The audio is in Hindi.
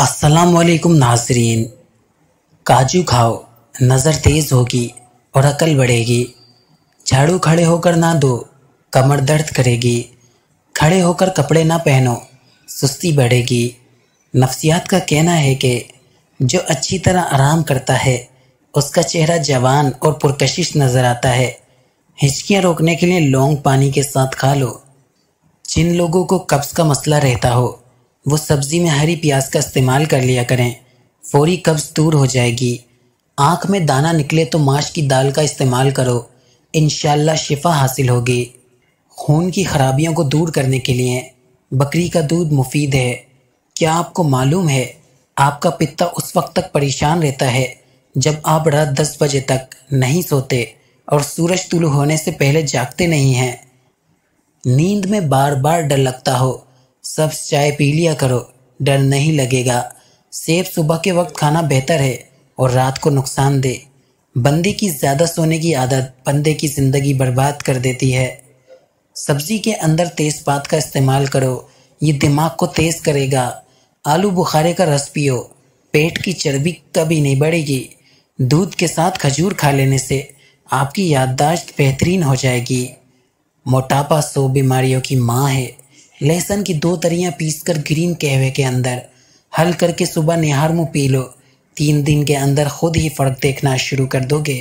अस्सलाम वालेकुम नाजरीन। काजू खाओ, नज़र तेज़ होगी और अकल बढ़ेगी। झाड़ू खड़े होकर ना दो, कमर दर्द करेगी। खड़े होकर कपड़े ना पहनो, सुस्ती बढ़ेगी। नफ्सियात का कहना है कि जो अच्छी तरह आराम करता है उसका चेहरा जवान और पुरकशिश नज़र आता है। हिचकियाँ रोकने के लिए लौंग पानी के साथ खा लो। जिन लोगों को कब्ज़ का मसला रहता हो वो सब्ज़ी में हरी प्याज का इस्तेमाल कर लिया करें, फौरी कब्ज़ दूर हो जाएगी। आँख में दाना निकले तो माश की दाल का इस्तेमाल करो, इंशाल्लाह शिफा हासिल होगी। खून की खराबियों को दूर करने के लिए बकरी का दूध मुफीद है। क्या आपको मालूम है आपका पित्ता उस वक्त तक परेशान रहता है जब आप रात 10 बजे तक नहीं सोते और सूरज तुलू होने से पहले जागते नहीं हैं। नींद में बार बार डर लगता हो, सब्ज़ चाय पी लिया करो, डर नहीं लगेगा। सेब सुबह के वक्त खाना बेहतर है और रात को नुकसान दे। बंदे की ज़्यादा सोने की आदत बंदे की ज़िंदगी बर्बाद कर देती है। सब्ज़ी के अंदर तेज़पात का इस्तेमाल करो, ये दिमाग को तेज़ करेगा। आलू बुखारे का रस पियो, पेट की चर्बी कभी नहीं बढ़ेगी। दूध के साथ खजूर खा लेने से आपकी याददाश्त बेहतरीन हो जाएगी। मोटापा 100 बीमारियों की माँ है। लहसुन की 2 तरियां पीसकर ग्रीन कहवे के अंदर हल करके सुबह निहार मुँह पी लो। 3 दिन के अंदर खुद ही फ़र्क देखना शुरू कर दोगे।